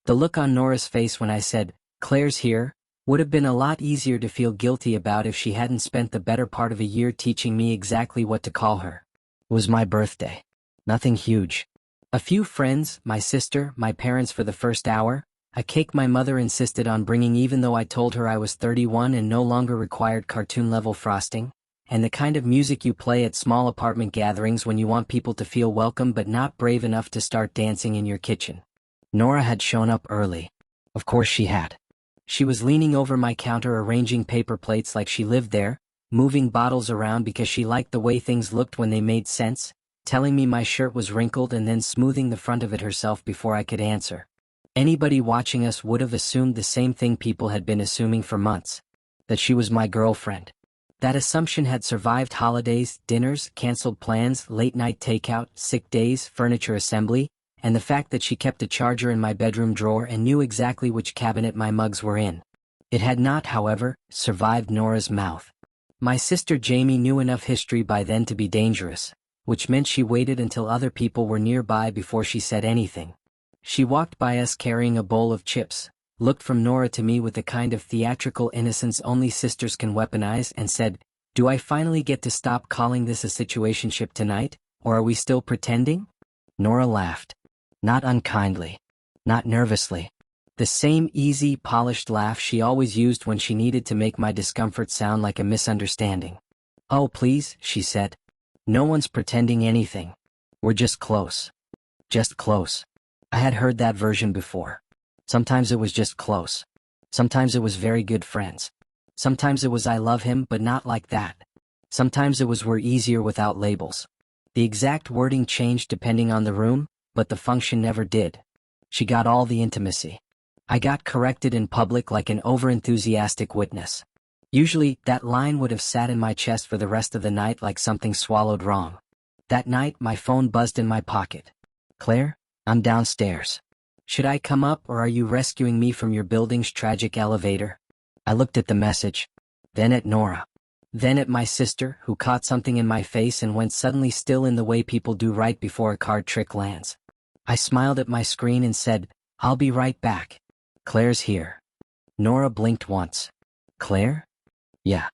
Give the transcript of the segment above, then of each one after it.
The look on Nora's face when I said, "Claire's here," would have been a lot easier to feel guilty about if she hadn't spent the better part of a year teaching me exactly what to call her. It was my birthday. Nothing huge. A few friends, my sister, my parents for the first hour, a cake my mother insisted on bringing even though I told her I was 31 and no longer required cartoon-level frosting, and the kind of music you play at small apartment gatherings when you want people to feel welcome but not brave enough to start dancing in your kitchen. Nora had shown up early. Of course she had. She was leaning over my counter arranging paper plates like she lived there, moving bottles around because she liked the way things looked when they made sense, telling me my shirt was wrinkled and then smoothing the front of it herself before I could answer. Anybody watching us would have assumed the same thing people had been assuming for months, that she was my girlfriend. That assumption had survived holidays, dinners, canceled plans, late-night takeout, sick days, furniture assembly, and the fact that she kept a charger in my bedroom drawer and knew exactly which cabinet my mugs were in. It had not, however, survived Nora's mouth. My sister Jamie knew enough history by then to be dangerous, which meant she waited until other people were nearby before she said anything. She walked by us carrying a bowl of chips, looked from Nora to me with the kind of theatrical innocence only sisters can weaponize, and said, "Do I finally get to stop calling this a situationship tonight, or are we still pretending?" Nora laughed. Not unkindly. Not nervously. The same easy, polished laugh she always used when she needed to make my discomfort sound like a misunderstanding. "Oh please," she said. "No one's pretending anything. We're just close. Just close." I had heard that version before. Sometimes it was just close. Sometimes it was very good friends. Sometimes it was I love him but not like that. Sometimes it was we're easier without labels. The exact wording changed depending on the room, but the function never did. She got all the intimacy. I got corrected in public like an overenthusiastic witness. Usually, that line would have sat in my chest for the rest of the night like something swallowed wrong. That night, my phone buzzed in my pocket. "Claire, I'm downstairs. Should I come up or are you rescuing me from your building's tragic elevator?" I looked at the message, then at Nora, then at my sister, who caught something in my face and went suddenly still in the way people do right before a card trick lands. I smiled at my screen and said, "I'll be right back. Claire's here." Nora blinked once. "Claire?" "Yeah."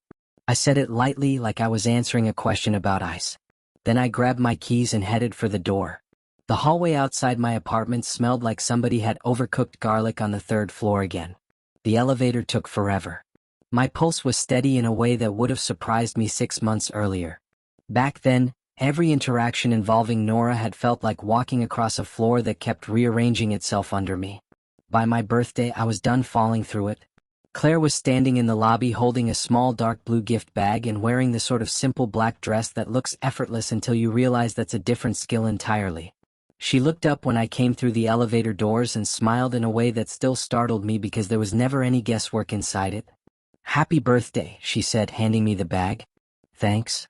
I said it lightly like I was answering a question about ice. Then I grabbed my keys and headed for the door. The hallway outside my apartment smelled like somebody had overcooked garlic on the 3rd floor again. The elevator took forever. My pulse was steady in a way that would have surprised me 6 months earlier. Back then, every interaction involving Nora had felt like walking across a floor that kept rearranging itself under me. By my birthday, I was done falling through it. Claire was standing in the lobby holding a small dark blue gift bag and wearing the sort of simple black dress that looks effortless until you realize that's a different skill entirely. She looked up when I came through the elevator doors and smiled in a way that still startled me because there was never any guesswork inside it. "Happy birthday," she said, handing me the bag. "Thanks."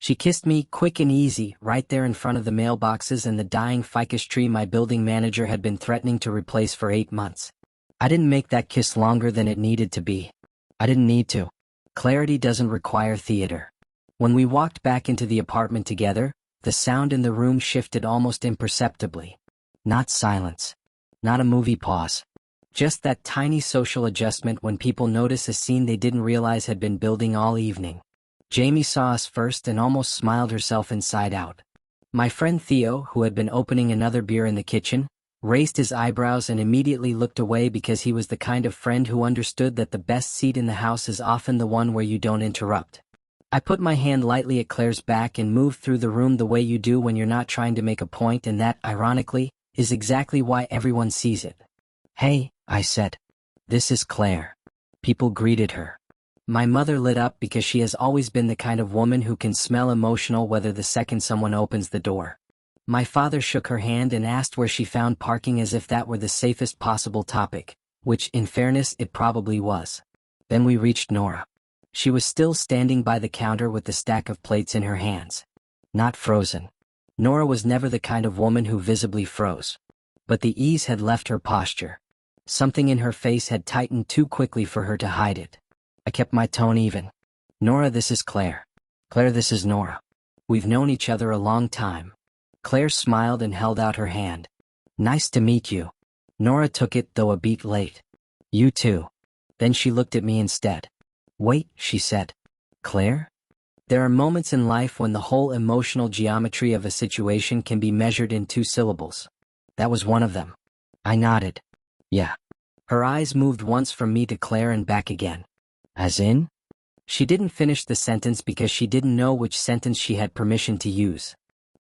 She kissed me, quick and easy, right there in front of the mailboxes and the dying ficus tree my building manager had been threatening to replace for 8 months. I didn't make that kiss longer than it needed to be. I didn't need to. Clarity doesn't require theater. When we walked back into the apartment together, the sound in the room shifted almost imperceptibly. Not silence. Not a movie pause. Just that tiny social adjustment when people notice a scene they didn't realize had been building all evening. Jamie saw us first and almost smiled herself inside out. My friend Theo, who had been opening another beer in the kitchen, raised his eyebrows and immediately looked away because he was the kind of friend who understood that the best seat in the house is often the one where you don't interrupt. I put my hand lightly at Claire's back and moved through the room the way you do when you're not trying to make a point, and that, ironically, is exactly why everyone sees it. "Hey," I said. "This is Claire." People greeted her. My mother lit up because she has always been the kind of woman who can smell emotional whether the second someone opens the door. My father shook her hand and asked where she found parking as if that were the safest possible topic, which, in fairness, it probably was. Then we reached Nora. She was still standing by the counter with the stack of plates in her hands. Not frozen. Nora was never the kind of woman who visibly froze. But the ease had left her posture. Something in her face had tightened too quickly for her to hide it. I kept my tone even. "Nora, this is Claire. Claire, this is Nora. We've known each other a long time." Claire smiled and held out her hand. "Nice to meet you." Nora took it, though a beat late. You too. Then she looked at me instead. Wait, she said. Claire? There are moments in life when the whole emotional geometry of a situation can be measured in 2 syllables. That was one of them. I nodded. Yeah. Her eyes moved once from me to Claire and back again. As in? She didn't finish the sentence because she didn't know which sentence she had permission to use.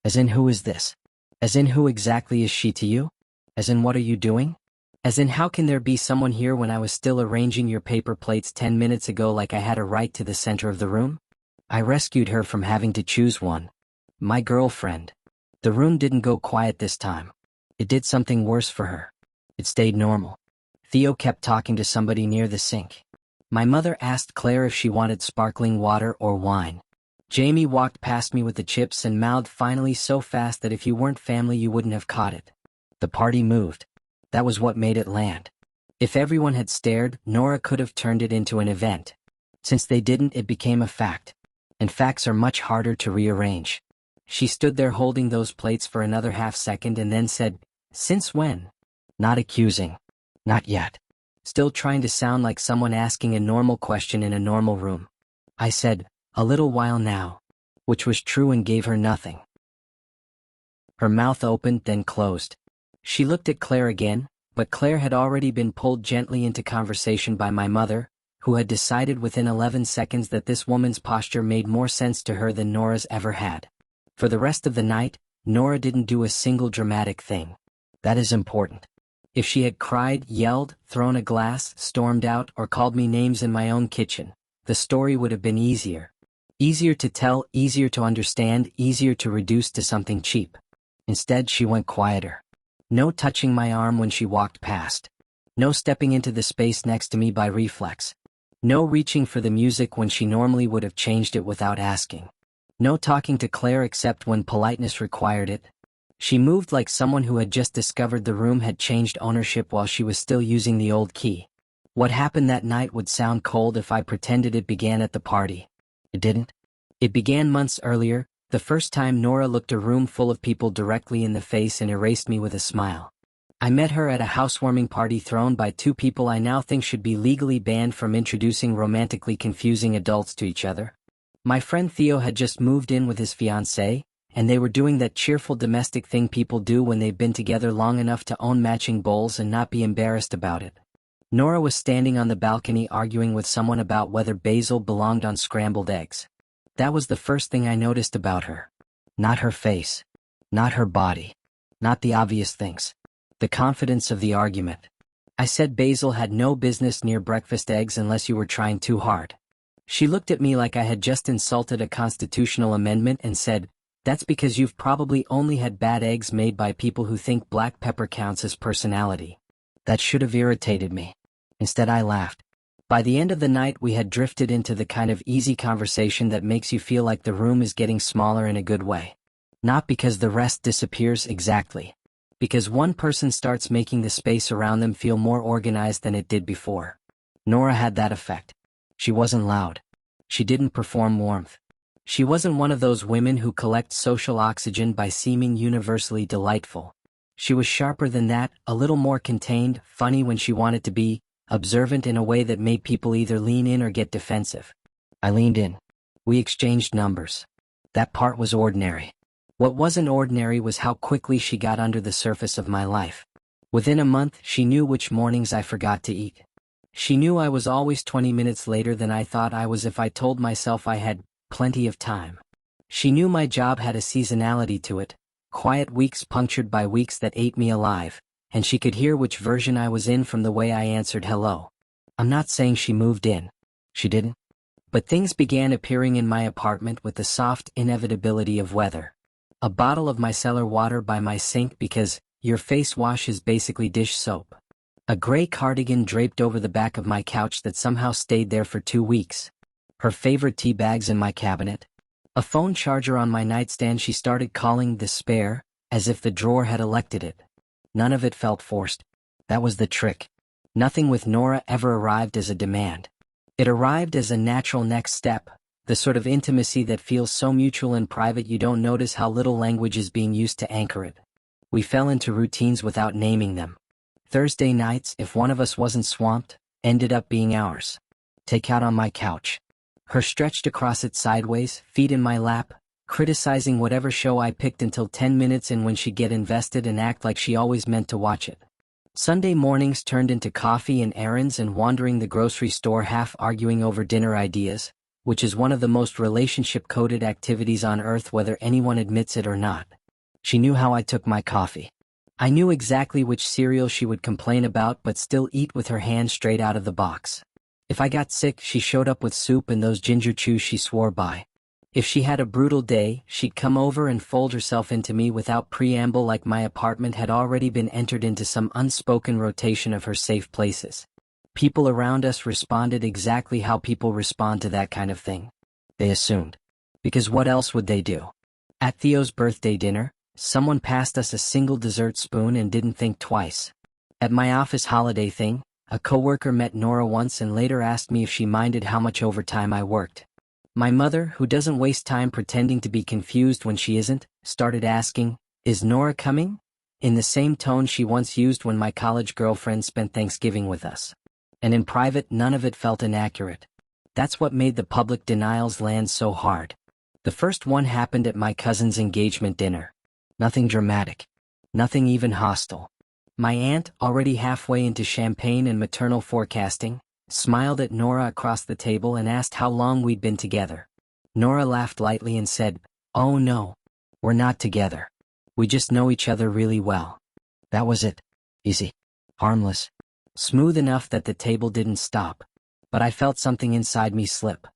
As in, who is this? As in, who exactly is she to you? As in, what are you doing? As in, how can there be someone here when I was still arranging your paper plates 10 minutes ago like I had a right to the center of the room? I rescued her from having to choose one. My girlfriend. The room didn't go quiet this time. It did something worse for her. It stayed normal. Theo kept talking to somebody near the sink. My mother asked Claire if she wanted sparkling water or wine. Jamie walked past me with the chips and mouthed finally so fast that if you weren't family you wouldn't have caught it. The party moved. That was what made it land. If everyone had stared, Nora could have turned it into an event. Since they didn't, it became a fact. And facts are much harder to rearrange. She stood there holding those plates for another half second and then said, "Since when?" Not accusing. Not yet. Still trying to sound like someone asking a normal question in a normal room. I said, "A little while now," which was true and gave her nothing. Her mouth opened, then closed. She looked at Claire again, but Claire had already been pulled gently into conversation by my mother, who had decided within 11 seconds that this woman's posture made more sense to her than Nora's ever had. For the rest of the night, Nora didn't do a single dramatic thing. That is important. If she had cried, yelled, thrown a glass, stormed out, or called me names in my own kitchen, the story would have been easier. Easier to tell, easier to understand, easier to reduce to something cheap. Instead, she went quieter. No touching my arm when she walked past. No stepping into the space next to me by reflex. No reaching for the music when she normally would have changed it without asking. No talking to Claire except when politeness required it. She moved like someone who had just discovered the room had changed ownership while she was still using the old key. What happened that night would sound cold if I pretended it began at the party. It didn't. It began months earlier, the first time Nora looked a room full of people directly in the face and erased me with a smile. I met her at a housewarming party thrown by 2 people I now think should be legally banned from introducing romantically confusing adults to each other. My friend Theo had just moved in with his fiancée, and they were doing that cheerful domestic thing people do when they've been together long enough to own matching bowls and not be embarrassed about it. Nora was standing on the balcony arguing with someone about whether basil belonged on scrambled eggs. That was the first thing I noticed about her. Not her face. Not her body. Not the obvious things. The confidence of the argument. I said basil had no business near breakfast eggs unless you were trying too hard. She looked at me like I had just insulted a constitutional amendment and said, "That's because you've probably only had bad eggs made by people who think black pepper counts as personality." That should have irritated me. Instead I laughed. By the end of the night we had drifted into the kind of easy conversation that makes you feel like the room is getting smaller in a good way. Not because the rest disappears exactly. Because one person starts making the space around them feel more organized than it did before. Nora had that effect. She wasn't loud. She didn't perform warmth. She wasn't one of those women who collect social oxygen by seeming universally delightful. She was sharper than that, a little more contained, funny when she wanted to be, observant in a way that made people either lean in or get defensive. I leaned in. We exchanged numbers. That part was ordinary. What wasn't ordinary was how quickly she got under the surface of my life. Within a month, she knew which mornings I forgot to eat. She knew I was always 20 minutes later than I thought I was if I told myself I had plenty of time. She knew my job had a seasonality to it, quiet weeks punctured by weeks that ate me alive, and she could hear which version I was in from the way I answered hello. I'm not saying she moved in. She didn't. But things began appearing in my apartment with the soft inevitability of weather. A bottle of micellar water by my sink because your face wash is basically dish soap. A gray cardigan draped over the back of my couch that somehow stayed there for 2 weeks. Her favorite tea bags in my cabinet. A phone charger on my nightstand she started calling the spare, as if the drawer had elected it. None of it felt forced. That was the trick. Nothing with Nora ever arrived as a demand. It arrived as a natural next step. The sort of intimacy that feels so mutual and private you don't notice how little language is being used to anchor it. We fell into routines without naming them. Thursday nights, if one of us wasn't swamped, ended up being ours. Take out on my couch. Her stretched across it sideways, feet in my lap, criticizing whatever show I picked until 10 minutes in when she'd get invested and act like she always meant to watch it. Sunday mornings turned into coffee and errands and wandering the grocery store, half arguing over dinner ideas, which is one of the most relationship-coded activities on earth whether anyone admits it or not. She knew how I took my coffee. I knew exactly which cereal she would complain about but still eat with her hand straight out of the box. If I got sick, she showed up with soup and those ginger chews she swore by. If she had a brutal day, she'd come over and fold herself into me without preamble, like my apartment had already been entered into some unspoken rotation of her safe places. People around us responded exactly how people respond to that kind of thing. They assumed. Because what else would they do? At Theo's birthday dinner, someone passed us a single dessert spoon and didn't think twice. At my office holiday thing, a coworker met Nora once and later asked me if she minded how much overtime I worked. My mother, who doesn't waste time pretending to be confused when she isn't, started asking, "Is Nora coming?" in the same tone she once used when my college girlfriend spent Thanksgiving with us. And in private, none of it felt inaccurate. That's what made the public denials land so hard. The first one happened at my cousin's engagement dinner. Nothing dramatic. Nothing even hostile. My aunt, already halfway into champagne and maternal forecasting, smiled at Nora across the table and asked how long we'd been together. Nora laughed lightly and said, "Oh no, we're not together. We just know each other really well." That was it. Easy. Harmless. Smooth enough that the table didn't stop. But I felt something inside me slip.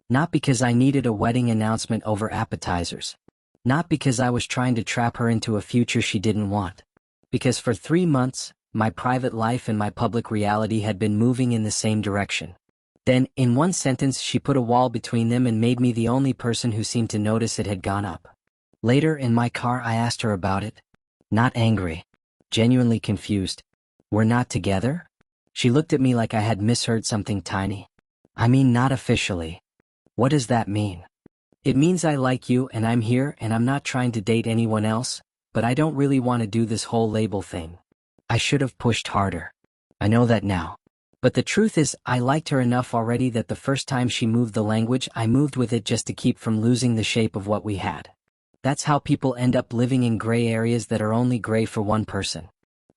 Not because I needed a wedding announcement over appetizers. Not because I was trying to trap her into a future she didn't want. Because for 3 months, my private life and my public reality had been moving in the same direction. Then, in one sentence, she put a wall between them and made me the only person who seemed to notice it had gone up. Later, in my car, I asked her about it. Not angry. Genuinely confused. "We're not together?" She looked at me like I had misheard something tiny. "I mean, not officially." "What does that mean?" "It means I like you and I'm here and I'm not trying to date anyone else, but I don't really want to do this whole label thing." I should have pushed harder. I know that now. But the truth is, I liked her enough already that the first time she moved the language, I moved with it just to keep from losing the shape of what we had. That's how people end up living in gray areas that are only gray for one person.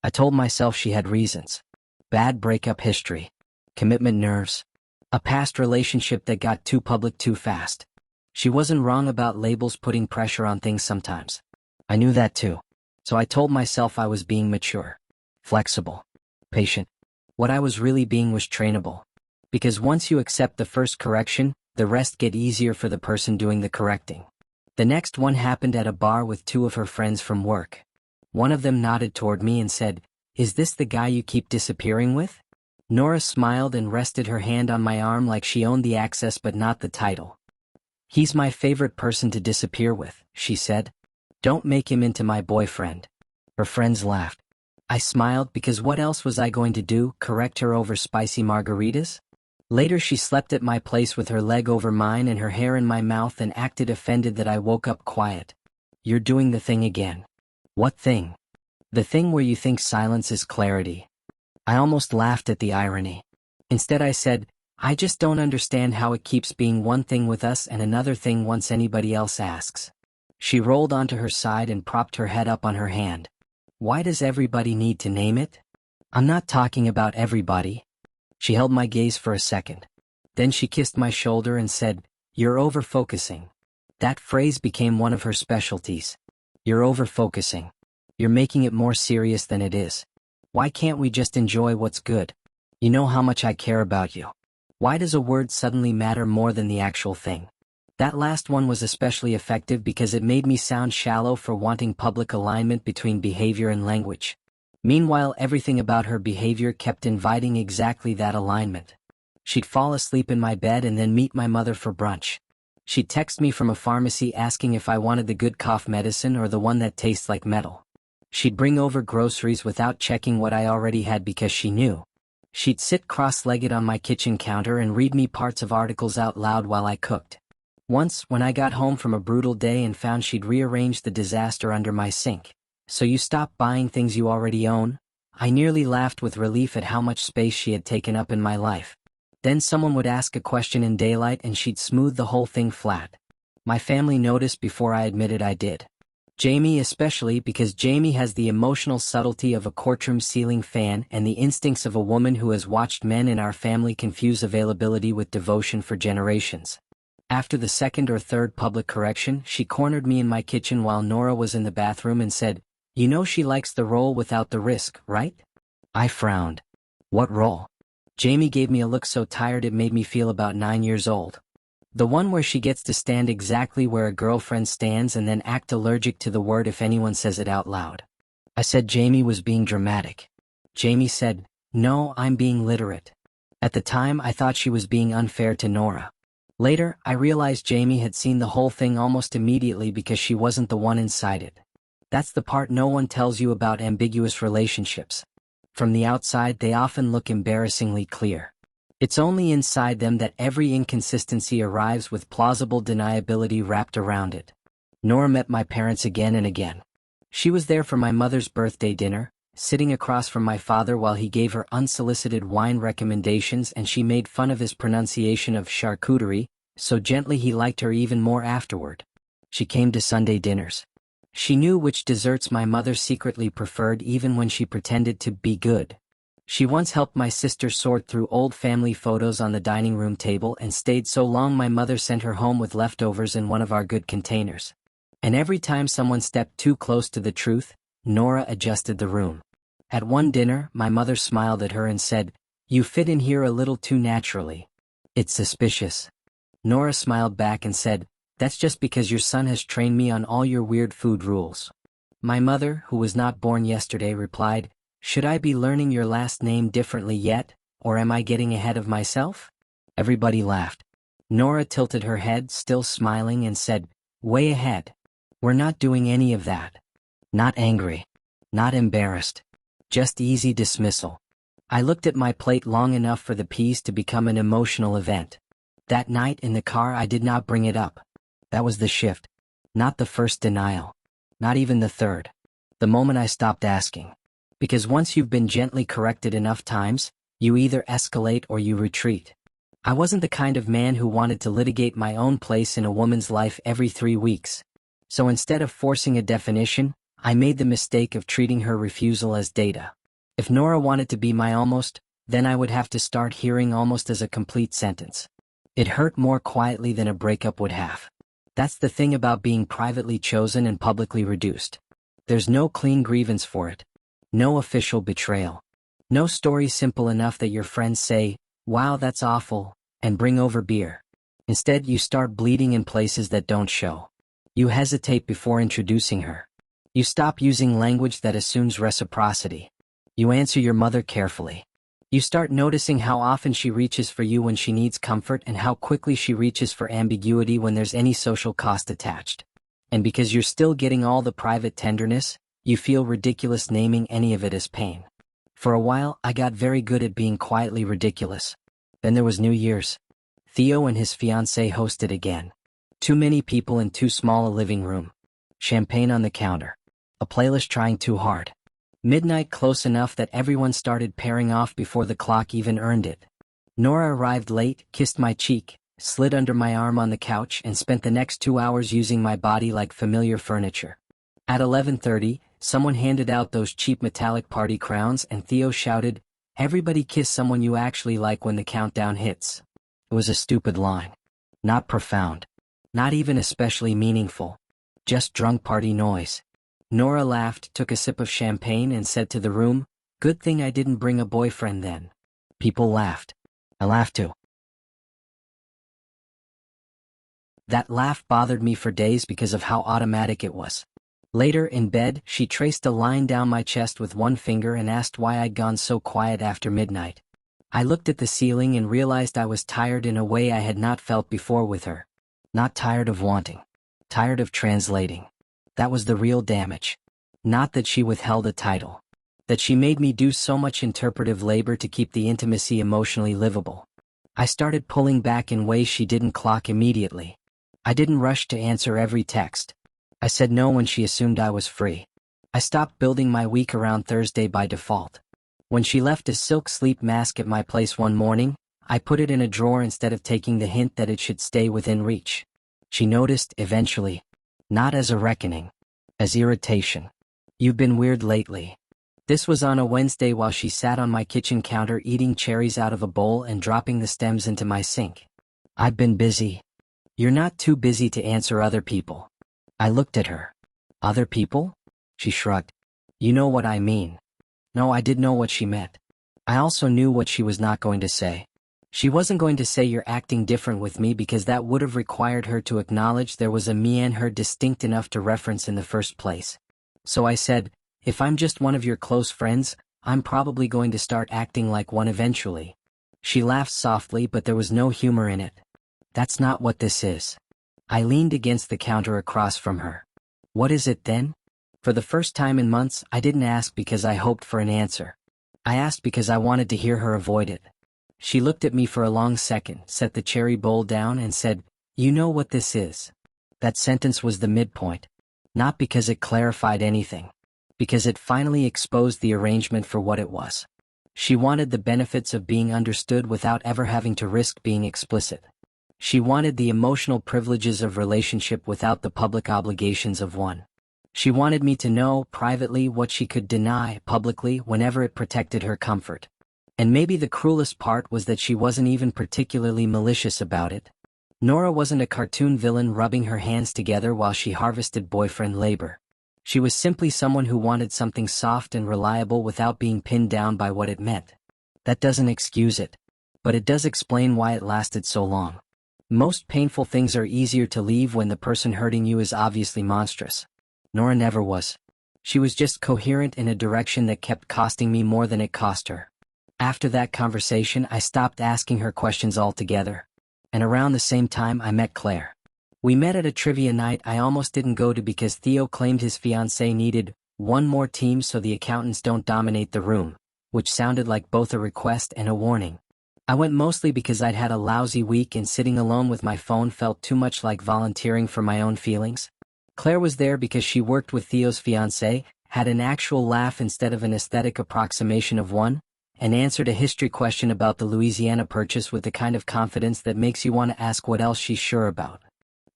I told myself she had reasons. Bad breakup history. Commitment nerves. A past relationship that got too public too fast. She wasn't wrong about labels putting pressure on things sometimes. I knew that too. So I told myself I was being mature. Flexible. Patient. What I was really being was trainable. Because once you accept the first correction, the rest get easier for the person doing the correcting. The next one happened at a bar with 2 of her friends from work. One of them nodded toward me and said, "Is this the guy you keep disappearing with?" Nora smiled and rested her hand on my arm like she owned the access but not the title. "He's my favorite person to disappear with," she said. "Don't make him into my boyfriend." Her friends laughed. I smiled because what else was I going to do, correct her over spicy margaritas? Later she slept at my place with her leg over mine and her hair in my mouth and acted offended that I woke up quiet. "You're doing the thing again." "What thing?" "The thing where you think silence is clarity." I almost laughed at the irony. Instead I said, "I just don't understand how it keeps being one thing with us and another thing once anybody else asks." She rolled onto her side and propped her head up on her hand. "Why does everybody need to name it?" "I'm not talking about everybody." She held my gaze for a second. Then she kissed my shoulder and said, "You're over-focusing." That phrase became one of her specialties. "You're over-focusing. You're making it more serious than it is. Why can't we just enjoy what's good? You know how much I care about you. Why does a word suddenly matter more than the actual thing?" That last one was especially effective because it made me sound shallow for wanting public alignment between behavior and language. Meanwhile, everything about her behavior kept inviting exactly that alignment. She'd fall asleep in my bed and then meet my mother for brunch. She'd text me from a pharmacy asking if I wanted the good cough medicine or the one that tastes like metal. She'd bring over groceries without checking what I already had because she knew. She'd sit cross-legged on my kitchen counter and read me parts of articles out loud while I cooked. Once, when I got home from a brutal day and found she'd rearranged the disaster under my sink. "So you stopped buying things you already own?" I nearly laughed with relief at how much space she had taken up in my life. Then someone would ask a question in daylight and she'd smooth the whole thing flat. My family noticed before I admitted I did. Jamie especially, because Jamie has the emotional subtlety of a courtroom ceiling fan and the instincts of a woman who has watched men in our family confuse availability with devotion for generations. After the second or third public correction, she cornered me in my kitchen while Nora was in the bathroom and said, "You know she likes the role without the risk, right?" I frowned. "What role?" Jamie gave me a look so tired it made me feel about 9 years old. "The one where she gets to stand exactly where a girlfriend stands and then act allergic to the word if anyone says it out loud." I said Jamie was being dramatic. Jamie said, "No, I'm being literate." At the time, I thought she was being unfair to Nora. Later, I realized Jamie had seen the whole thing almost immediately because she wasn't the one inside it. That's the part no one tells you about ambiguous relationships. From the outside, they often look embarrassingly clear. It's only inside them that every inconsistency arrives with plausible deniability wrapped around it. Nora met my parents again and again. She was there for my mother's birthday dinner, sitting across from my father while he gave her unsolicited wine recommendations, and she made fun of his pronunciation of charcuterie, so gently he liked her even more afterward. She came to Sunday dinners. She knew which desserts my mother secretly preferred even when she pretended to be good. She once helped my sister sort through old family photos on the dining room table and stayed so long my mother sent her home with leftovers in one of our good containers. And every time someone stepped too close to the truth, Nora adjusted the room. At one dinner, my mother smiled at her and said, "You fit in here a little too naturally. It's suspicious." Nora smiled back and said, "That's just because your son has trained me on all your weird food rules." My mother, who was not born yesterday, replied, "Should I be learning your last name differently yet, or am I getting ahead of myself?" Everybody laughed. Nora tilted her head, still smiling, and said, "Way ahead. We're not doing any of that." Not angry. Not embarrassed. Just easy dismissal. I looked at my plate long enough for the peas to become an emotional event. That night in the car I did not bring it up. That was the shift. Not the first denial. Not even the third. The moment I stopped asking. Because once you've been gently corrected enough times, you either escalate or you retreat. I wasn't the kind of man who wanted to litigate my own place in a woman's life every 3 weeks. So instead of forcing a definition, I made the mistake of treating her refusal as data. If Nora wanted to be my almost, then I would have to start hearing almost as a complete sentence. It hurt more quietly than a breakup would have. That's the thing about being privately chosen and publicly reduced. There's no clean grievance for it. No official betrayal. No story simple enough that your friends say, "Wow, that's awful," and bring over beer. Instead, you start bleeding in places that don't show. You hesitate before introducing her. You stop using language that assumes reciprocity. You answer your mother carefully. You start noticing how often she reaches for you when she needs comfort and how quickly she reaches for ambiguity when there's any social cost attached. And because you're still getting all the private tenderness, you feel ridiculous naming any of it as pain. For a while, I got very good at being quietly ridiculous. Then there was New Year's. Theo and his fiancée hosted again. Too many people in too small a living room. Champagne on the counter. A playlist trying too hard. Midnight close enough that everyone started pairing off before the clock even earned it. Nora arrived late, kissed my cheek, slid under my arm on the couch, and spent the next 2 hours using my body like familiar furniture. At 11:30, someone handed out those cheap metallic party crowns and Theo shouted, "Everybody kiss someone you actually like when the countdown hits." It was a stupid line. Not profound. Not even especially meaningful. Just drunk party noise. Nora laughed, took a sip of champagne, and said to the room, "Good thing I didn't bring a boyfriend then." People laughed. I laughed too. That laugh bothered me for days because of how automatic it was. Later, in bed, she traced a line down my chest with one finger and asked why I'd gone so quiet after midnight. I looked at the ceiling and realized I was tired in a way I had not felt before with her. Not tired of wanting. Tired of translating. That was the real damage. Not that she withheld a title. That she made me do so much interpretive labor to keep the intimacy emotionally livable. I started pulling back in ways she didn't clock immediately. I didn't rush to answer every text. I said no when she assumed I was free. I stopped building my week around Thursday by default. When she left a silk sleep mask at my place one morning, I put it in a drawer instead of taking the hint that it should stay within reach. She noticed, eventually. Not as a reckoning. As irritation. "You've been weird lately." This was on a Wednesday while she sat on my kitchen counter eating cherries out of a bowl and dropping the stems into my sink. "I've been busy." "You're not too busy to answer other people." I looked at her. "Other people?" She shrugged. "You know what I mean." No, I did know what she meant. I also knew what she was not going to say. She wasn't going to say you're acting different with me because that would have required her to acknowledge there was a me and her distinct enough to reference in the first place. So I said, "If I'm just one of your close friends, I'm probably going to start acting like one eventually." She laughed softly, but there was no humor in it. "That's not what this is." I leaned against the counter across from her. "What is it then?" For the first time in months, I didn't ask because I hoped for an answer. I asked because I wanted to hear her avoid it. She looked at me for a long second, set the cherry bowl down and said, "You know what this is." That sentence was the midpoint. Not because it clarified anything. Because it finally exposed the arrangement for what it was. She wanted the benefits of being understood without ever having to risk being explicit. She wanted the emotional privileges of relationship without the public obligations of one. She wanted me to know, privately, what she could deny, publicly, whenever it protected her comfort. And maybe the cruelest part was that she wasn't even particularly malicious about it. Nora wasn't a cartoon villain rubbing her hands together while she harvested boyfriend labor. She was simply someone who wanted something soft and reliable without being pinned down by what it meant. That doesn't excuse it. But it does explain why it lasted so long. Most painful things are easier to leave when the person hurting you is obviously monstrous. Nora never was. She was just coherent in a direction that kept costing me more than it cost her. After that conversation, I stopped asking her questions altogether. And around the same time, I met Claire. We met at a trivia night I almost didn't go to because Theo claimed his fiancée needed one more team so the accountants don't dominate the room, which sounded like both a request and a warning. I went mostly because I'd had a lousy week and sitting alone with my phone felt too much like volunteering for my own feelings. Claire was there because she worked with Theo's fiancée, had an actual laugh instead of an aesthetic approximation of one, and answered a history question about the Louisiana Purchase with the kind of confidence that makes you want to ask what else she's sure about.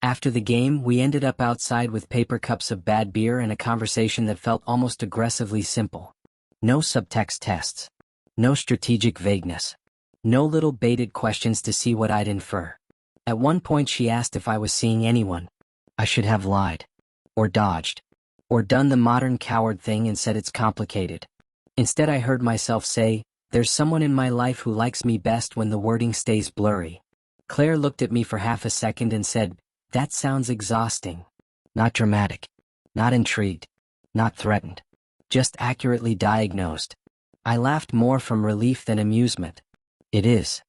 After the game, we ended up outside with paper cups of bad beer and a conversation that felt almost aggressively simple. No subtext tests. No strategic vagueness. No little baited questions to see what I'd infer. At one point she asked if I was seeing anyone. I should have lied. Or dodged. Or done the modern coward thing and said it's complicated. Instead I heard myself say, "There's someone in my life who likes me best when the wording stays blurry." Claire looked at me for half a second and said, "That sounds exhausting." Not dramatic. Not intrigued. Not threatened. Just accurately diagnosed. I laughed more from relief than amusement. "It is."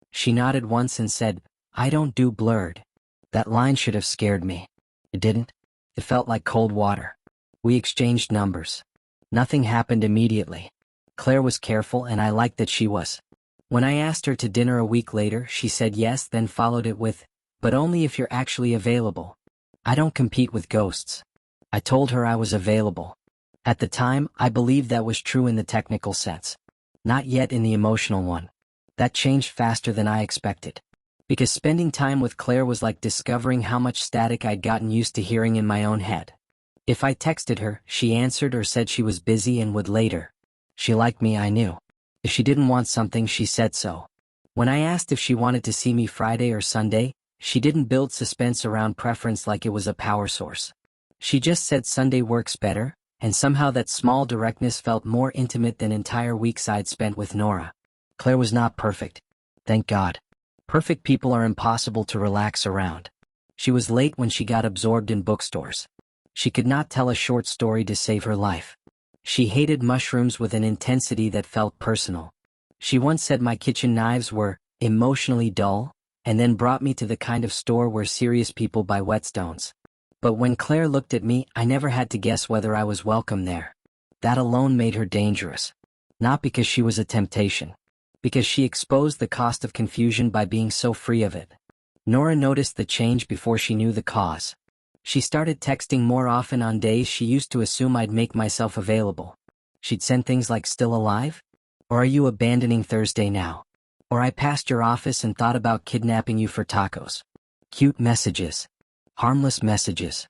She nodded once and said, "I don't do blurred." That line should have scared me. It didn't. It felt like cold water. We exchanged numbers. Nothing happened immediately. Claire was careful and I liked that she was. When I asked her to dinner a week later, she said yes, then followed it with, "But only if you're actually available." I don't compete with ghosts. I told her I was available. At the time, I believed that was true in the technical sense. Not yet in the emotional one. That changed faster than I expected. Because spending time with Claire was like discovering how much static I'd gotten used to hearing in my own head. If I texted her, she answered or said she was busy and would later. She liked me, I knew. If she didn't want something, she said so. When I asked if she wanted to see me Friday or Sunday, she didn't build suspense around preference like it was a power source. She just said Sunday works better, and somehow that small directness felt more intimate than entire weeks I'd spent with Nora. Claire was not perfect. Thank God. Perfect people are impossible to relax around. She was late when she got absorbed in bookstores. She could not tell a short story to save her life. She hated mushrooms with an intensity that felt personal. She once said my kitchen knives were emotionally dull, and then brought me to the kind of store where serious people buy whetstones. But when Claire looked at me, I never had to guess whether I was welcome there. That alone made her dangerous. Not because she was a temptation. Because she exposed the cost of confusion by being so free of it. Nora noticed the change before she knew the cause. She started texting more often on days she used to assume I'd make myself available. She'd send things like "still alive?" Or are you abandoning Thursday now? Or I passed your office and thought about kidnapping you for tacos. Cute messages. Harmless messages.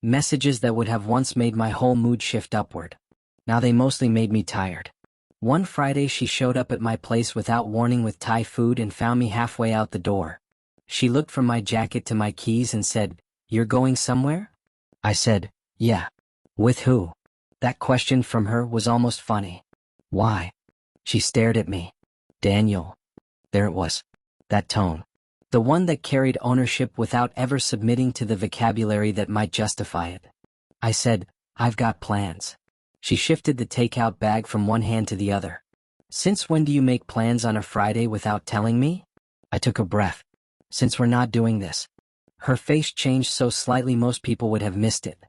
Messages that would have once made my whole mood shift upward. Now they mostly made me tired. One Friday she showed up at my place without warning with Thai food and found me halfway out the door. She looked from my jacket to my keys and said, "You're going somewhere?" I said, "Yeah." "With who?" That question from her was almost funny. "Why?" She stared at me. "Daniel." There it was. That tone. The one that carried ownership without ever submitting to the vocabulary that might justify it. I said, "I've got plans." She shifted the takeout bag from one hand to the other. "Since when do you make plans on a Friday without telling me?" I took a breath. "Since we're not doing this." Her face changed so slightly most people would have missed it.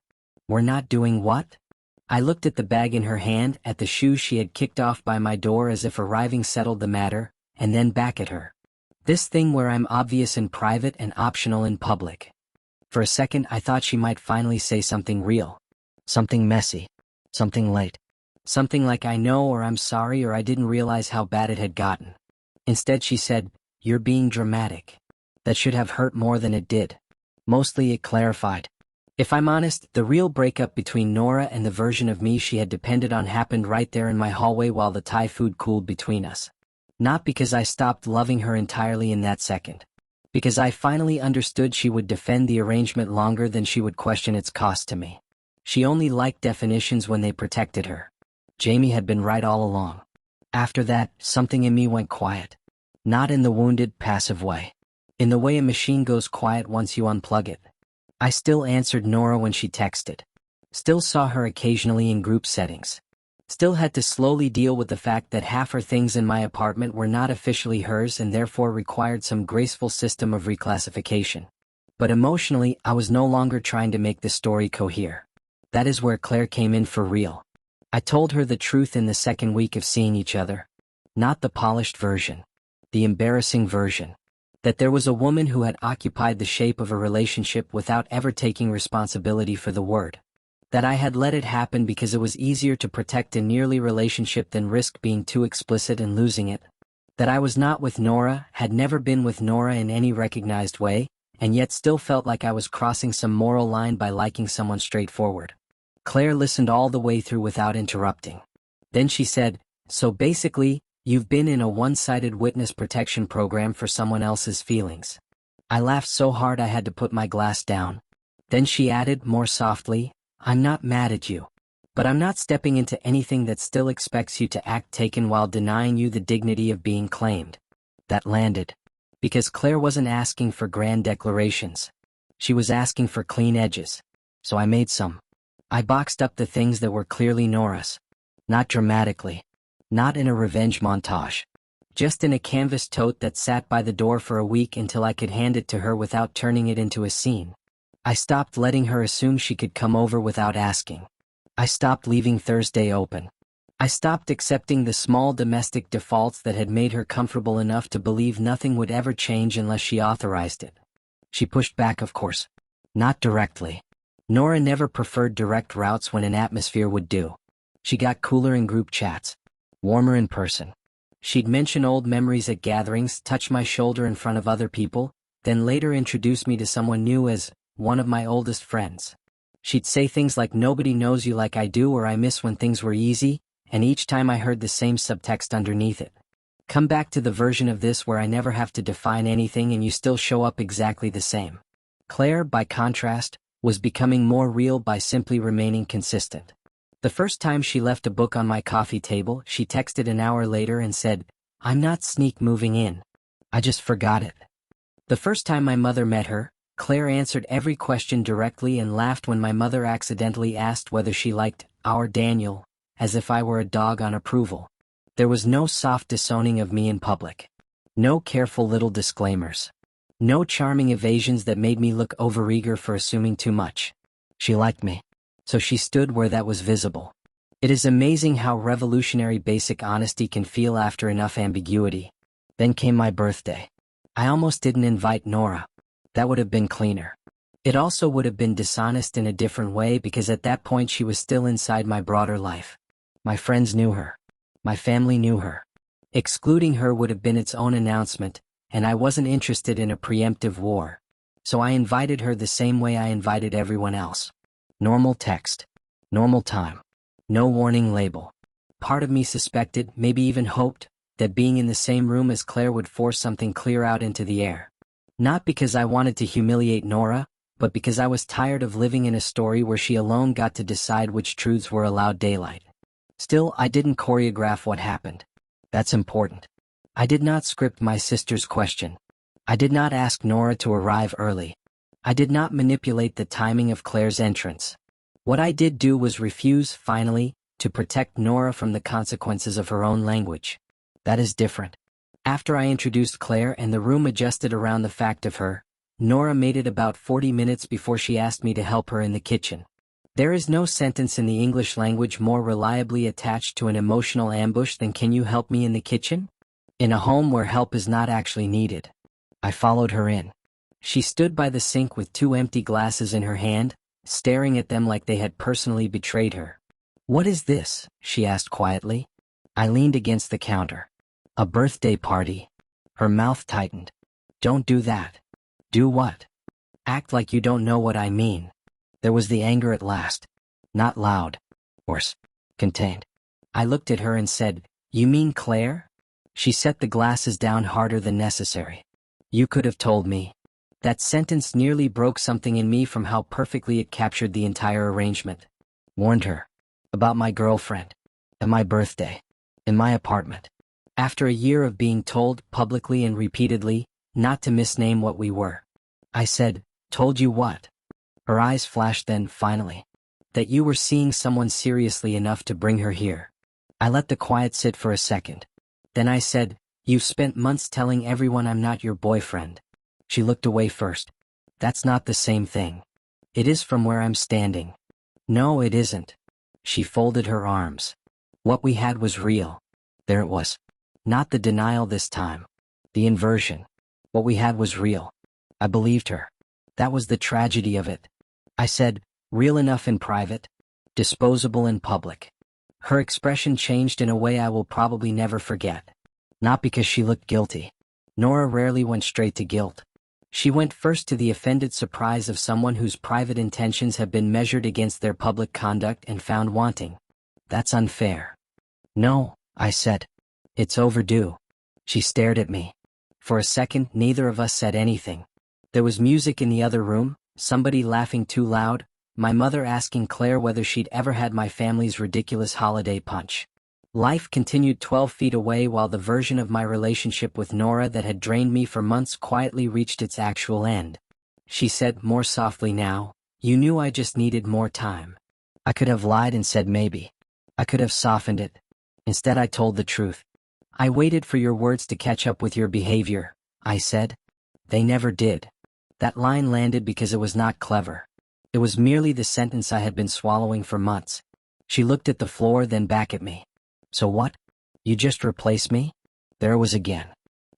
"We're not doing what?" I looked at the bag in her hand, at the shoes she had kicked off by my door as if arriving settled the matter, and then back at her. "This thing where I'm obvious in private and optional in public." For a second I thought she might finally say something real. Something messy. Something late. Something like "I know" or "I'm sorry" or "I didn't realize how bad it had gotten." Instead she said, "You're being dramatic." That should have hurt more than it did. Mostly it clarified. If I'm honest, the real breakup between Nora and the version of me she had depended on happened right there in my hallway while the Thai food cooled between us. Not because I stopped loving her entirely in that second. Because I finally understood she would defend the arrangement longer than she would question its cost to me. She only liked definitions when they protected her. Jamie had been right all along. After that, something in me went quiet. Not in the wounded, passive way. In the way a machine goes quiet once you unplug it. I still answered Nora when she texted. Still saw her occasionally in group settings. Still had to slowly deal with the fact that half her things in my apartment were not officially hers and therefore required some graceful system of reclassification. But emotionally, I was no longer trying to make the story cohere. That is where Claire came in for real. I told her the truth in the second week of seeing each other. Not the polished version. The embarrassing version. That there was a woman who had occupied the shape of a relationship without ever taking responsibility for the word. That I had let it happen because it was easier to protect a nearly relationship than risk being too explicit and losing it. That I was not with Nora, had never been with Nora in any recognized way, and yet still felt like I was crossing some moral line by liking someone straightforward. Claire listened all the way through without interrupting. Then she said, "So basically, you've been in a one-sided witness protection program for someone else's feelings." I laughed so hard I had to put my glass down. Then she added, more softly, "I'm not mad at you. But I'm not stepping into anything that still expects you to act taken while denying you the dignity of being claimed." That landed. Because Claire wasn't asking for grand declarations. She was asking for clean edges. So I made some. I boxed up the things that were clearly Nora's. Not dramatically. Not in a revenge montage. Just in a canvas tote that sat by the door for a week until I could hand it to her without turning it into a scene. I stopped letting her assume she could come over without asking. I stopped leaving Thursday open. I stopped accepting the small domestic defaults that had made her comfortable enough to believe nothing would ever change unless she authorized it. She pushed back, of course. Not directly. Nora never preferred direct routes when an atmosphere would do. She got cooler in group chats. Warmer in person. She'd mention old memories at gatherings, touch my shoulder in front of other people, then later introduce me to someone new as one of my oldest friends. She'd say things like "nobody knows you like I do" or "I miss when things were easy," and each time I heard the same subtext underneath it. Come back to the version of this where I never have to define anything and you still show up exactly the same. Claire, by contrast, was becoming more real by simply remaining consistent. The first time she left a book on my coffee table, she texted an hour later and said, "I'm not sneak moving in. I just forgot it." The first time my mother met her, Claire answered every question directly and laughed when my mother accidentally asked whether she liked our Daniel, as if I were a dog on approval. There was no soft disowning of me in public. No careful little disclaimers. No charming evasions that made me look overeager for assuming too much. She liked me. So she stood where that was visible. It is amazing how revolutionary basic honesty can feel after enough ambiguity. Then came my birthday. I almost didn't invite Nora. That would have been cleaner. It also would have been dishonest in a different way because at that point she was still inside my broader life. My friends knew her. My family knew her. Excluding her would have been its own announcement, and I wasn't interested in a preemptive war. So I invited her the same way I invited everyone else. Normal text. Normal time. No warning label. Part of me suspected, maybe even hoped, that being in the same room as Claire would force something clear out into the air. Not because I wanted to humiliate Nora, but because I was tired of living in a story where she alone got to decide which truths were allowed daylight. Still, I didn't choreograph what happened. That's important. I did not script my sister's question. I did not ask Nora to arrive early. I did not manipulate the timing of Claire's entrance. What I did do was refuse, finally, to protect Nora from the consequences of her own language. That is different. After I introduced Claire and the room adjusted around the fact of her, Nora made it about 40 minutes before she asked me to help her in the kitchen. There is no sentence in the English language more reliably attached to an emotional ambush than "Can you help me in the kitchen?" In a home where help is not actually needed. I followed her in. She stood by the sink with 2 empty glasses in her hand, staring at them like they had personally betrayed her. "What is this?" she asked quietly. I leaned against the counter. "A birthday party." Her mouth tightened. "Don't do that." "Do what?" "Act like you don't know what I mean." There was the anger at last. Not loud. Worse. Contained. I looked at her and said, "You mean Claire?" She set the glasses down harder than necessary. "You could have told me." That sentence nearly broke something in me from how perfectly it captured the entire arrangement. Warned her. About my girlfriend. And my birthday. In my apartment. After a year of being told, publicly and repeatedly, not to misname what we were. I said, "Told you what?" Her eyes flashed then, finally. "That you were seeing someone seriously enough to bring her here." I let the quiet sit for a second. Then I said, "You've spent months telling everyone I'm not your boyfriend." She looked away first. "That's not the same thing." "It is from where I'm standing." "No, it isn't." She folded her arms. "What we had was real." There it was. Not the denial this time. The inversion. What we had was real. I believed her. That was the tragedy of it. I said, "Real enough in private, disposable in public." Her expression changed in a way I will probably never forget. Not because she looked guilty. Nora rarely went straight to guilt. She went first to the offended surprise of someone whose private intentions have been measured against their public conduct and found wanting. "That's unfair." "No," I said. "It's overdue." She stared at me. For a second, neither of us said anything. There was music in the other room, somebody laughing too loud, my mother asking Claire whether she'd ever had my family's ridiculous holiday punch. Life continued 12 feet away while the version of my relationship with Nora that had drained me for months quietly reached its actual end. She said, more softly now, "You knew I just needed more time." I could have lied and said maybe. I could have softened it. Instead I told the truth. "I waited for your words to catch up with your behavior," I said. They never did. That line landed because it was not clever. It was merely the sentence I had been swallowing for months. She looked at the floor, then back at me. "So what? You just replace me?" There it was again.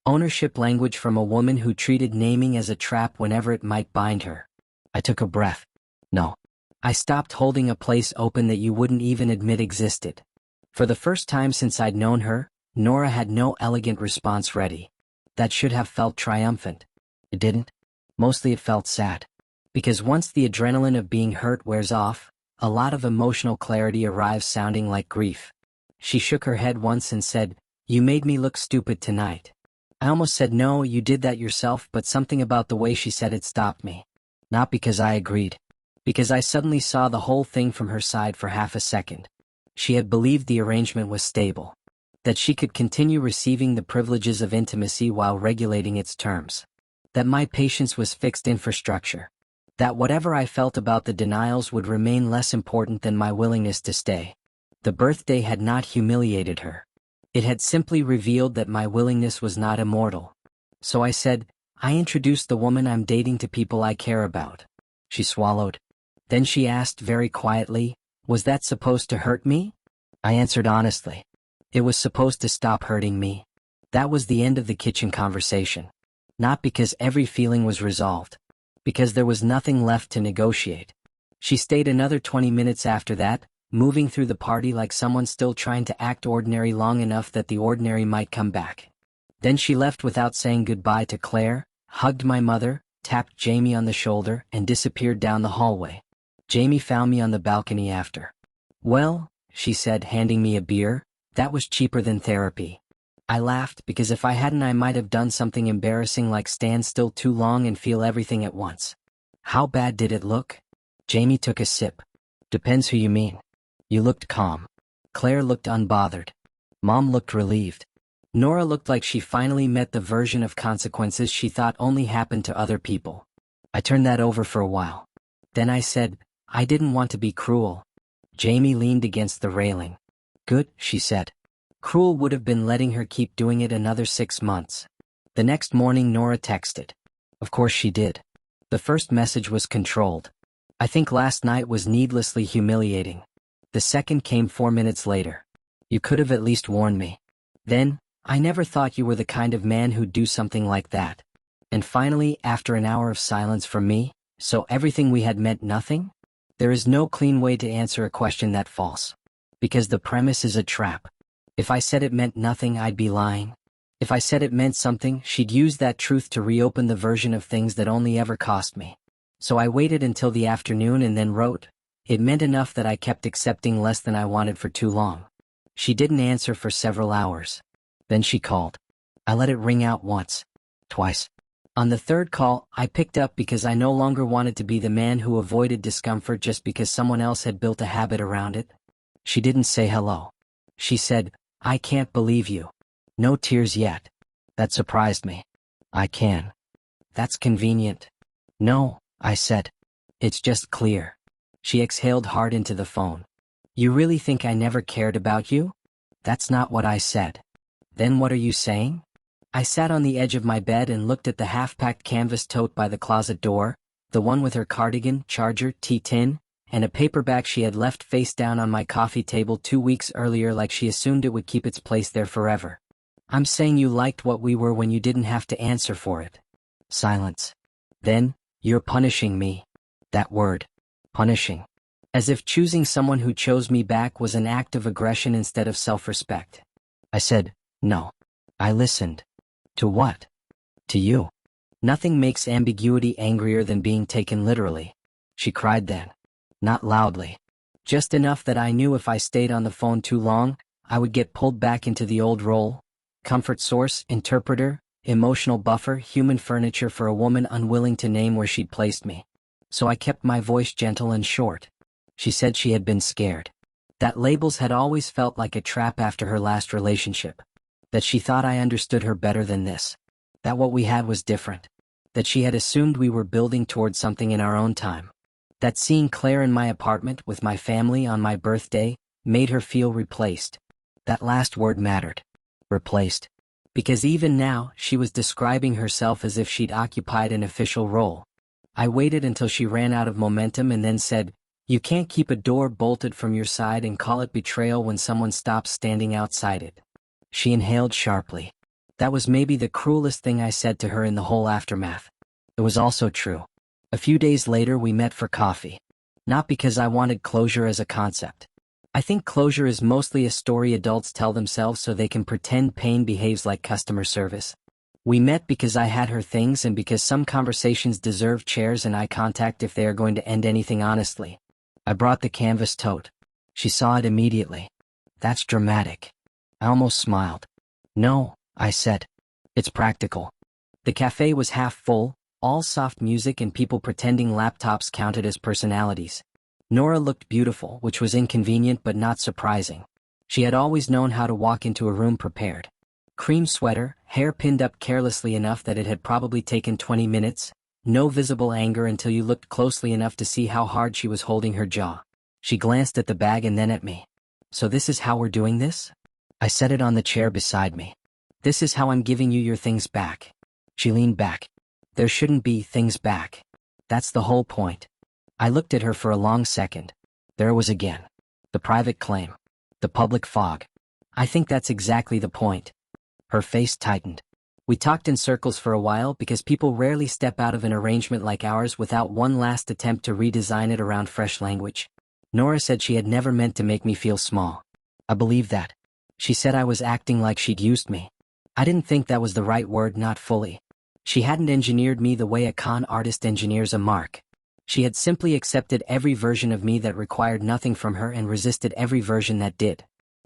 Ownership language from a woman who treated naming as a trap whenever it might bind her. I took a breath. "No. I stopped holding a place open that you wouldn't even admit existed." For the first time since I'd known her, Nora had no elegant response ready. That should have felt triumphant. It didn't. Mostly it felt sad. Because once the adrenaline of being hurt wears off, a lot of emotional clarity arrives sounding like grief. She shook her head once and said, "You made me look stupid tonight." I almost said, "No, you did that yourself," but something about the way she said it stopped me. Not because I agreed. Because I suddenly saw the whole thing from her side for half a second. She had believed the arrangement was stable. That she could continue receiving the privileges of intimacy while regulating its terms. That my patience was fixed infrastructure. That whatever I felt about the denials would remain less important than my willingness to stay. The birthday had not humiliated her. It had simply revealed that my willingness was not immortal. So I said, "I introduced the woman I'm dating to people I care about." She swallowed. Then she asked very quietly, "Was that supposed to hurt me?" I answered honestly. It was supposed to stop hurting me. That was the end of the kitchen conversation. Not because every feeling was resolved. Because there was nothing left to negotiate. She stayed another 20 minutes after that, moving through the party like someone still trying to act ordinary long enough that the ordinary might come back. Then she left without saying goodbye to Claire, hugged my mother, tapped Jamie on the shoulder, and disappeared down the hallway. Jamie found me on the balcony after. "Well," she said, handing me a beer, "that was cheaper than therapy." I laughed because if I hadn't I might have done something embarrassing like stand still too long and feel everything at once. "How bad did it look?" Jamie took a sip. "Depends who you mean." "You looked calm." Claire looked unbothered. Mom looked relieved. Nora looked like she finally met the version of consequences she thought only happened to other people. I turned that over for a while. Then I said, "I didn't want to be cruel." Jamie leaned against the railing. "Good," she said. Cruel would have been letting her keep doing it another 6 months. The next morning Nora texted. Of course she did. The first message was controlled. "I think last night was needlessly humiliating." The second came 4 minutes later. "You could have at least warned me." Then, "I never thought you were the kind of man who'd do something like that." And finally, after an hour of silence from me, "So everything we had meant nothing?" There is no clean way to answer a question that false. Because the premise is a trap. If I said it meant nothing, I'd be lying. If I said it meant something, she'd use that truth to reopen the version of things that only ever cost me. So I waited until the afternoon and then wrote. It meant enough that I kept accepting less than I wanted for too long. She didn't answer for several hours. Then she called. I let it ring out once, twice. On the third call, I picked up because I no longer wanted to be the man who avoided discomfort just because someone else had built a habit around it. She didn't say hello. She said, "I can't believe you." No tears yet. That surprised me. "I can." "That's convenient." "No," I said. "It's just clear." She exhaled hard into the phone. "You really think I never cared about you?" "That's not what I said." "Then what are you saying?" I sat on the edge of my bed and looked at the half-packed canvas tote by the closet door, the one with her cardigan, charger, tea tin, and a paperback she had left face down on my coffee table 2 weeks earlier like she assumed it would keep its place there forever. "I'm saying you liked what we were when you didn't have to answer for it." Silence. Then, "You're punishing me." That word. Punishing. As if choosing someone who chose me back was an act of aggression instead of self-respect. I said, "No." I listened. "To what?" "To you." Nothing makes ambiguity angrier than being taken literally. She cried then. Not loudly. Just enough that I knew if I stayed on the phone too long, I would get pulled back into the old role. Comfort source, interpreter, emotional buffer, human furniture for a woman unwilling to name where she'd placed me. So I kept my voice gentle and short. She said she had been scared. That labels had always felt like a trap after her last relationship. That she thought I understood her better than this. That what we had was different. That she had assumed we were building towards something in our own time. That seeing Claire in my apartment with my family on my birthday made her feel replaced. That last word mattered. Replaced. Because even now, she was describing herself as if she'd occupied an official role. I waited until she ran out of momentum and then said, "You can't keep a door bolted from your side and call it betrayal when someone stops standing outside it." She inhaled sharply. That was maybe the cruelest thing I said to her in the whole aftermath. It was also true. A few days later we met for coffee. Not because I wanted closure as a concept. I think closure is mostly a story adults tell themselves so they can pretend pain behaves like customer service. We met because I had her things and because some conversations deserve chairs and eye contact if they are going to end anything honestly. I brought the canvas tote. She saw it immediately. That's dramatic. I almost smiled. "No," I said. "It's practical." The cafe was half full, all soft music and people pretending laptops counted as personalities. Nora looked beautiful, which was inconvenient but not surprising. She had always known how to walk into a room prepared. Cream sweater, hair pinned up carelessly enough that it had probably taken 20 minutes, no visible anger until you looked closely enough to see how hard she was holding her jaw. She glanced at the bag and then at me. "So this is how we're doing this?" I set it on the chair beside me. "This is how I'm giving you your things back." She leaned back. "There shouldn't be things back. That's the whole point." I looked at her for a long second. There it was again. The private claim. The public fog. "I think that's exactly the point." Her face tightened. We talked in circles for a while because people rarely step out of an arrangement like ours without one last attempt to redesign it around fresh language. Nora said she had never meant to make me feel small. I believed that. She said I was acting like she'd used me. I didn't think that was the right word, not fully. She hadn't engineered me the way a con artist engineers a mark. She had simply accepted every version of me that required nothing from her and resisted every version that did.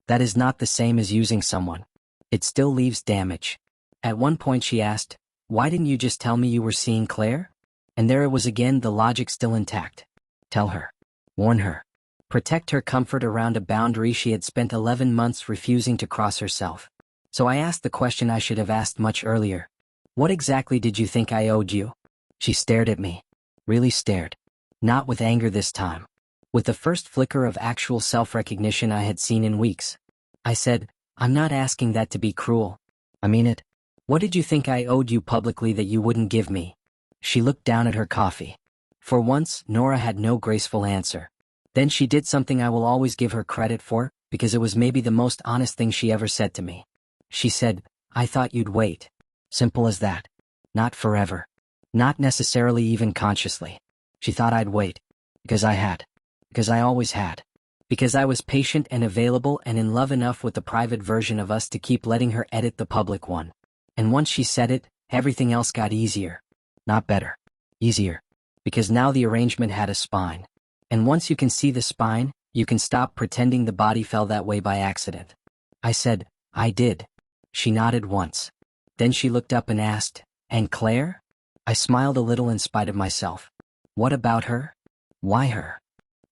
That is not the same as using someone. It still leaves damage. At one point she asked, "Why didn't you just tell me you were seeing Claire?" And there it was again, the logic still intact. Tell her. Warn her. Protect her comfort around a boundary she had spent 11 months refusing to cross herself. So I asked the question I should have asked much earlier. What exactly did you think I owed you? She stared at me. Really stared. Not with anger this time. With the first flicker of actual self-recognition I had seen in weeks. I said, "I'm not asking that to be cruel. I mean it. What did you think I owed you publicly that you wouldn't give me?" She looked down at her coffee. For once, Nora had no graceful answer. Then she did something I will always give her credit for, because it was maybe the most honest thing she ever said to me. She said, "I thought you'd wait." Simple as that. Not forever. Not necessarily even consciously. She thought I'd wait. Because I had. Because I always had. Because I was patient and available and in love enough with the private version of us to keep letting her edit the public one. And once she said it, everything else got easier. Not better. Easier. Because now the arrangement had a spine. And once you can see the spine, you can stop pretending the body fell that way by accident. I said, "I did." She nodded once. Then she looked up and asked, "And Claire?" I smiled a little in spite of myself. What about her? Why her?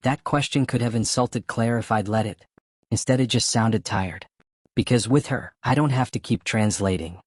That question could have insulted Claire if I'd let it. Instead it just sounded tired. Because with her, I don't have to keep translating.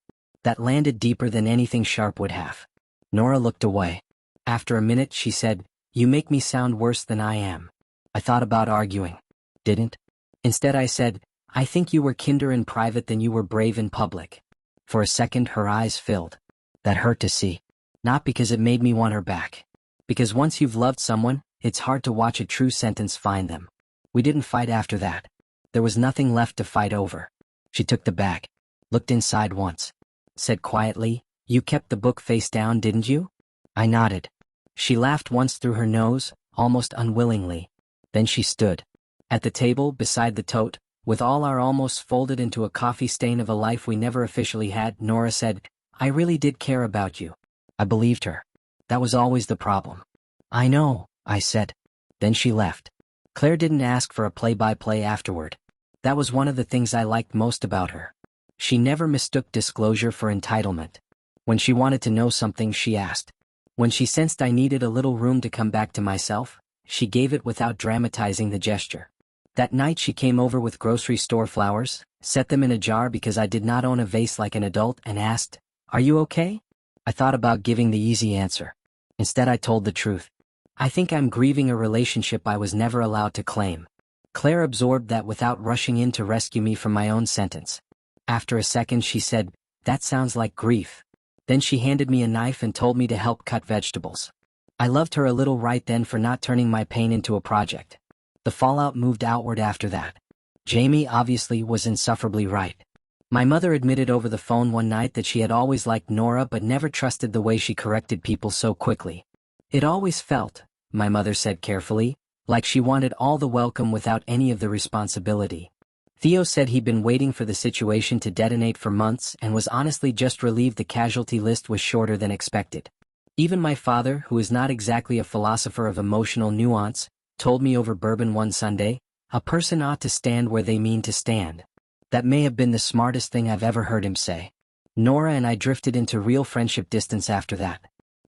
That landed deeper than anything sharp would have. Nora looked away. After a minute she said, "You make me sound worse than I am." I thought about arguing. Didn't. Instead I said, "I think you were kinder in private than you were brave in public." For a second her eyes filled. That hurt to see. Not because it made me want her back. Because once you've loved someone, it's hard to watch a true sentence find them. We didn't fight after that. There was nothing left to fight over. She took the bag. Looked inside once. Said quietly, "You kept the book face down, didn't you?" I nodded. She laughed once through her nose, almost unwillingly. Then she stood. At the table, beside the tote, with all our almost folded into a coffee stain of a life we never officially had, Nora said, "I really did care about you." I believed her. That was always the problem. "I know," I said. Then she left. Claire didn't ask for a play-by-play afterward. That was one of the things I liked most about her. She never mistook disclosure for entitlement. When she wanted to know something, she asked. When she sensed I needed a little room to come back to myself, she gave it without dramatizing the gesture. That night she came over with grocery store flowers, set them in a jar because I did not own a vase like an adult, and asked, "Are you okay?" I thought about giving the easy answer. Instead I told the truth. I think I'm grieving a relationship I was never allowed to claim. Claire absorbed that without rushing in to rescue me from my own sentence. After a second she said, "That sounds like grief." Then she handed me a knife and told me to help cut vegetables. I loved her a little right then for not turning my pain into a project. The fallout moved outward after that. Jamie obviously was insufferably right. My mother admitted over the phone one night that she had always liked Nora but never trusted the way she corrected people so quickly. It always felt, my mother said carefully, like she wanted all the welcome without any of the responsibility. Theo said he'd been waiting for the situation to detonate for months and was honestly just relieved the casualty list was shorter than expected. Even my father, who is not exactly a philosopher of emotional nuance, told me over bourbon one Sunday, "A person ought to stand where they mean to stand." That may have been the smartest thing I've ever heard him say. Nora and I drifted into real friendship distance after that.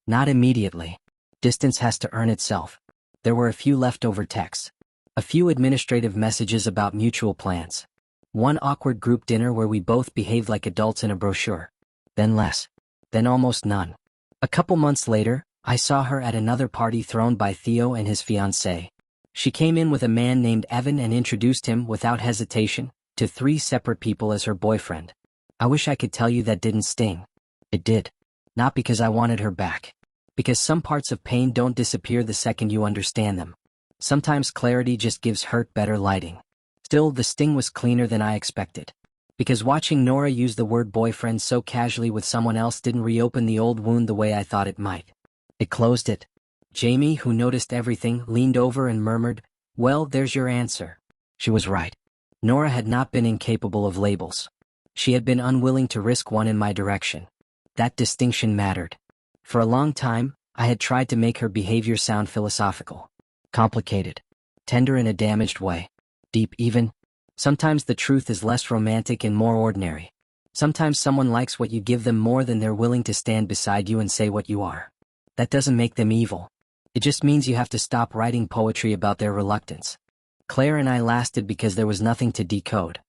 Not immediately. Distance has to earn itself. There were a few leftover texts. A few administrative messages about mutual plans. One awkward group dinner where we both behaved like adults in a brochure. Then less. Then almost none. A couple months later, I saw her at another party thrown by Theo and his fiancée. She came in with a man named Evan and introduced him, without hesitation, to 3 separate people as her boyfriend. I wish I could tell you that didn't sting. It did. Not because I wanted her back. Because some parts of pain don't disappear the second you understand them. Sometimes clarity just gives hurt better lighting. Still, the sting was cleaner than I expected. Because watching Nora use the word boyfriend so casually with someone else didn't reopen the old wound the way I thought it might. It closed it. Jamie, who noticed everything, leaned over and murmured, Well, there's your answer. She was right. Nora had not been incapable of labels. She had been unwilling to risk one in my direction. That distinction mattered. For a long time, I had tried to make her behavior sound philosophical. Complicated. Tender in a damaged way. Deep even. Sometimes the truth is less romantic and more ordinary. Sometimes someone likes what you give them more than they're willing to stand beside you and say what you are. That doesn't make them evil. It just means you have to stop writing poetry about their reluctance. Claire and I lasted because there was nothing to decode.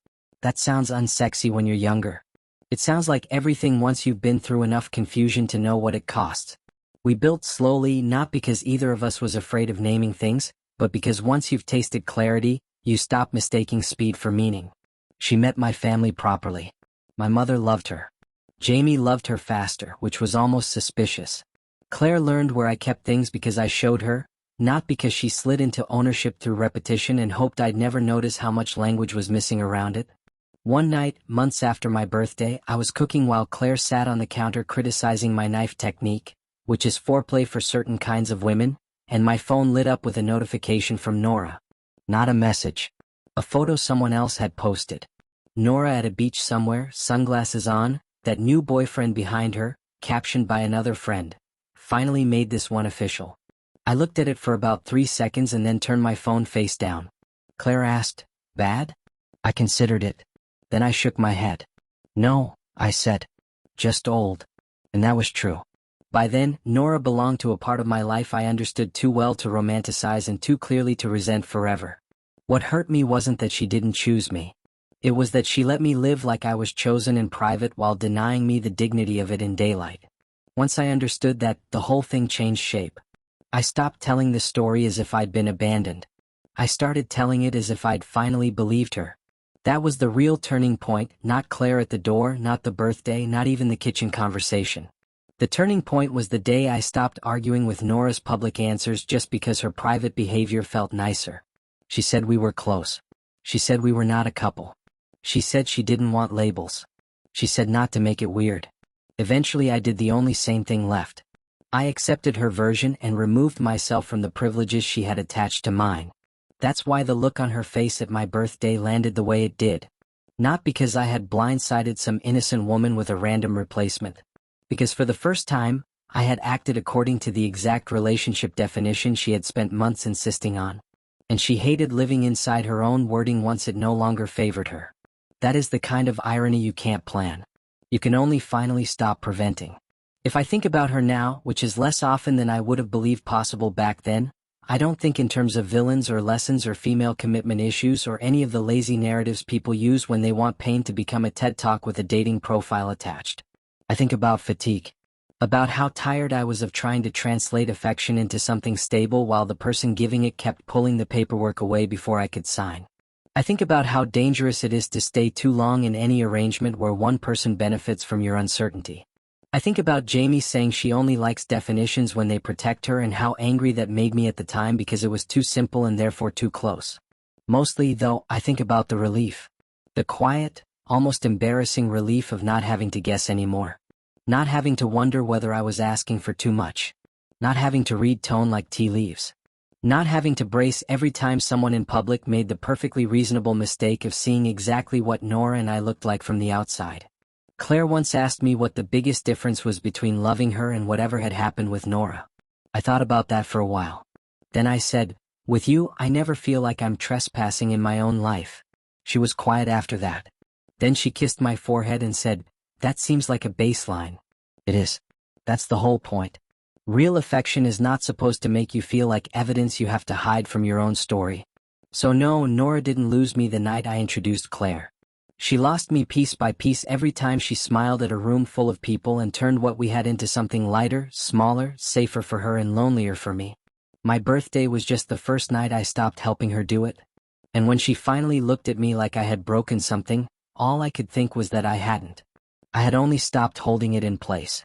That sounds unsexy when you're younger. It sounds like everything once you've been through enough confusion to know what it costs. We built slowly, not because either of us was afraid of naming things, but because once you've tasted clarity, you stop mistaking speed for meaning. She met my family properly. My mother loved her. Jamie loved her faster, which was almost suspicious. Claire learned where I kept things because I showed her, not because she slid into ownership through repetition and hoped I'd never notice how much language was missing around it. One night, months after my birthday, I was cooking while Claire sat on the counter criticizing my knife technique, which is foreplay for certain kinds of women, and my phone lit up with a notification from Nora. Not a message. A photo someone else had posted. Nora at a beach somewhere, sunglasses on, that new boyfriend behind her, captioned by another friend. Finally made this one official. I looked at it for about 3 seconds and then turned my phone face down. Claire asked, "Bad?" I considered it. Then I shook my head. "No," I said. "Just old." And that was true. By then, Nora belonged to a part of my life I understood too well to romanticize and too clearly to resent forever. What hurt me wasn't that she didn't choose me. It was that she let me live like I was chosen in private while denying me the dignity of it in daylight. Once I understood that, the whole thing changed shape. I stopped telling the story as if I'd been abandoned. I started telling it as if I'd finally believed her. That was the real turning point, not Claire at the door, not the birthday, not even the kitchen conversation. The turning point was the day I stopped arguing with Nora's public answers just because her private behavior felt nicer. She said we were close. She said we were not a couple. She said she didn't want labels. She said not to make it weird. Eventually I did the only sane thing left. I accepted her version and removed myself from the privileges she had attached to mine. That's why the look on her face at my birthday landed the way it did. Not because I had blindsided some innocent woman with a random replacement. Because for the first time, I had acted according to the exact relationship definition she had spent months insisting on. And she hated living inside her own wording once it no longer favored her. That is the kind of irony you can't plan. You can only finally stop preventing. If I think about her now, which is less often than I would have believed possible back then, I don't think in terms of villains or lessons or female commitment issues or any of the lazy narratives people use when they want pain to become a TED Talk with a dating profile attached. I think about fatigue. About how tired I was of trying to translate affection into something stable while the person giving it kept pulling the paperwork away before I could sign. I think about how dangerous it is to stay too long in any arrangement where one person benefits from your uncertainty. I think about Jamie saying she only likes definitions when they protect her and how angry that made me at the time because it was too simple and therefore too close. Mostly, though, I think about the relief. The quiet, almost embarrassing relief of not having to guess anymore. Not having to wonder whether I was asking for too much. Not having to read tone like tea leaves. Not having to brace every time someone in public made the perfectly reasonable mistake of seeing exactly what Nora and I looked like from the outside. Claire once asked me what the biggest difference was between loving her and whatever had happened with Nora. I thought about that for a while. Then I said, "With you, I never feel like I'm trespassing in my own life." She was quiet after that. Then she kissed my forehead and said, "That seems like a baseline." It is. That's the whole point. Real affection is not supposed to make you feel like evidence you have to hide from your own story. So no, Nora didn't lose me the night I introduced Claire. She lost me piece by piece every time she smiled at a room full of people and turned what we had into something lighter, smaller, safer for her and lonelier for me. My birthday was just the first night I stopped helping her do it. And when she finally looked at me like I had broken something, all I could think was that I hadn't. I had only stopped holding it in place.